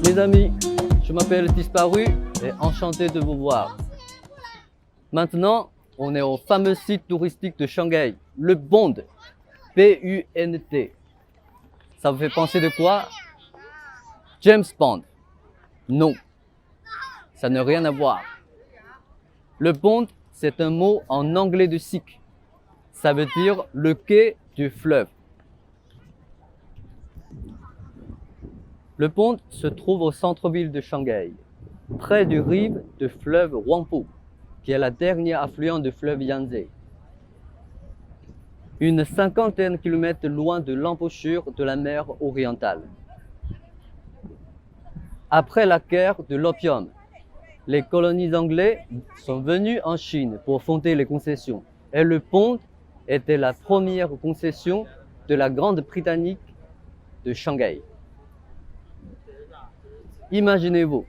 Mes amis, je m'appelle Disparu et enchanté de vous voir. Maintenant, on est au fameux site touristique de Shanghai, le Bund, P-U-N-T. Ça vous fait penser de quoi? James Bond. Non, ça n'a rien à voir. Le Bund, c'est un mot en anglais de sikh. Ça veut dire le quai du fleuve. Le Bund se trouve au centre-ville de Shanghai, près du rive du fleuve Huangpu, qui est la dernière affluent du fleuve Yangtze. Une cinquantaine de kilomètres loin de l'embouchure de la mer orientale. Après la guerre de l'opium, les colonies anglaises sont venues en Chine pour fonder les concessions. Et le Bund était la première concession de la Grande-Britannique de Shanghai. Imaginez-vous,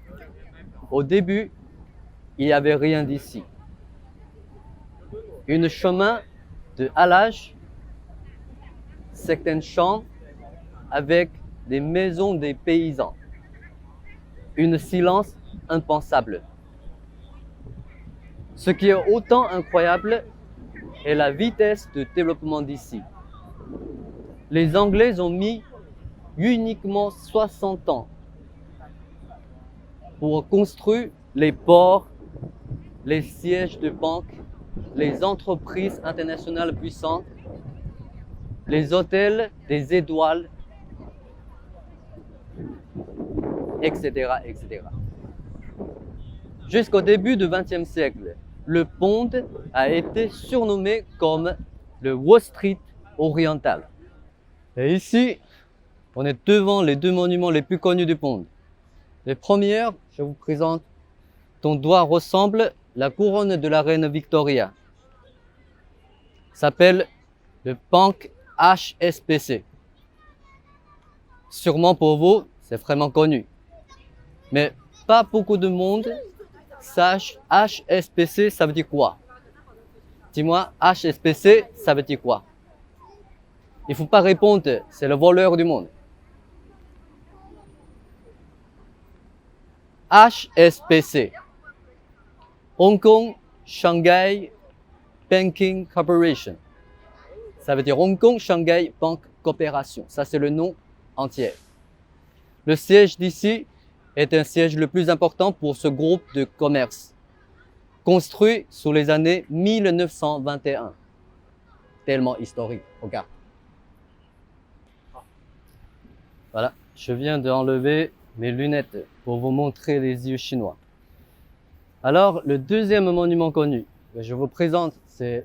au début, il n'y avait rien d'ici. Un chemin de halage, certains champs avec des maisons des paysans. Un silence impensable. Ce qui est autant incroyable est la vitesse de développement d'ici. Les Anglais ont mis uniquement 60 ans pour construire les ports, les sièges de banques, les entreprises internationales puissantes, les hôtels des étoiles, etc., etc. Jusqu'au début du XXe siècle, le Bund a été surnommé comme le Wall Street oriental. Et ici, on est devant les deux monuments les plus connus du Bund. Les premières, je vous présente, ton doigt ressemble à la couronne de la reine Victoria. S'appelle le Banque HSBC. Sûrement pour vous, c'est vraiment connu. Mais pas beaucoup de monde sache HSBC, ça veut dire quoi? Dis-moi, HSBC, ça veut dire quoi? Il ne faut pas répondre, c'est le voleur du monde. HSBC, Hong Kong Shanghai Banking Corporation. Ça veut dire Hong Kong Shanghai Bank Corporation. Ça, c'est le nom entier. Le siège d'ici est un siège le plus important pour ce groupe de commerce, construit sous les années 1921. Tellement historique, regarde. Voilà, je viens d'enlever mes lunettes pour vous montrer les yeux chinois. Alors, le deuxième monument connu que je vous présente, c'est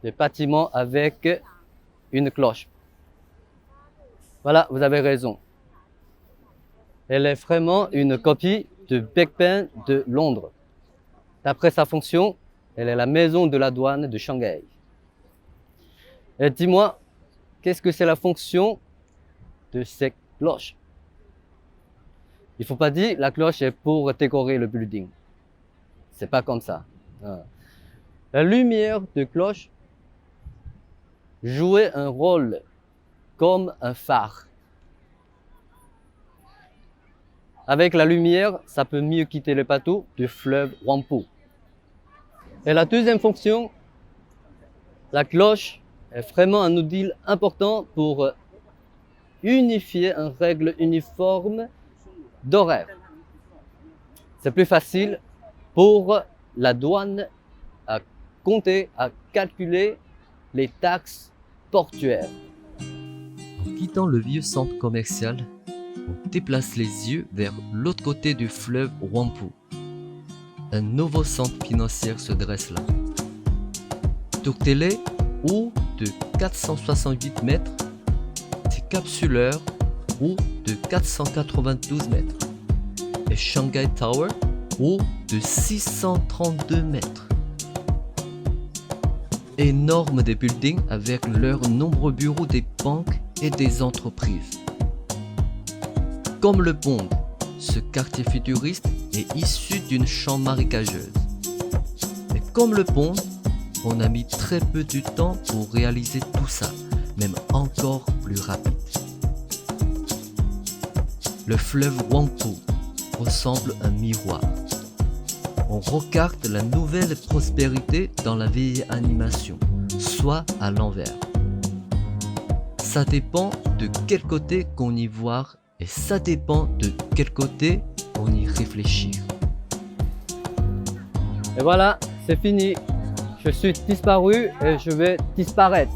le bâtiment avec une cloche. Voilà, vous avez raison. Elle est vraiment une copie de Big Ben de Londres. D'après sa fonction, elle est la maison de la douane de Shanghai. Et dis-moi, qu'est-ce que c'est la fonction de cette cloche? Il ne faut pas dire la cloche est pour décorer le building. C'est pas comme ça. La lumière de cloche jouait un rôle comme un phare. Avec la lumière, ça peut mieux quitter le bateau du fleuve Huangpu. Et la deuxième fonction, la cloche est vraiment un outil important pour unifier une règle uniforme d'horaire. C'est plus facile pour la douane à compter, à calculer les taxes portuaires. En quittant le vieux centre commercial, on déplace les yeux vers l'autre côté du fleuve Huangpu. Un nouveau centre financier se dresse là. Tour télé, haut de 468 mètres, des capsuleurs, haut de 492 mètres, et Shanghai Tower, haut de 632 mètres. Énormes des buildings avec leurs nombreux bureaux des banques et des entreprises. Comme le Bund, ce quartier futuriste est issu d'une chambre marécageuse. Mais comme le Bund, on a mis très peu de temps pour réaliser tout ça, même encore plus rapide. Le fleuve Huangpu ressemble à un miroir. On regarde la nouvelle prospérité dans la vieille animation, soit à l'envers. Ça dépend de quel côté qu'on y voit et ça dépend de quel côté on y réfléchit. Et voilà, c'est fini. Je suis disparu et je vais disparaître.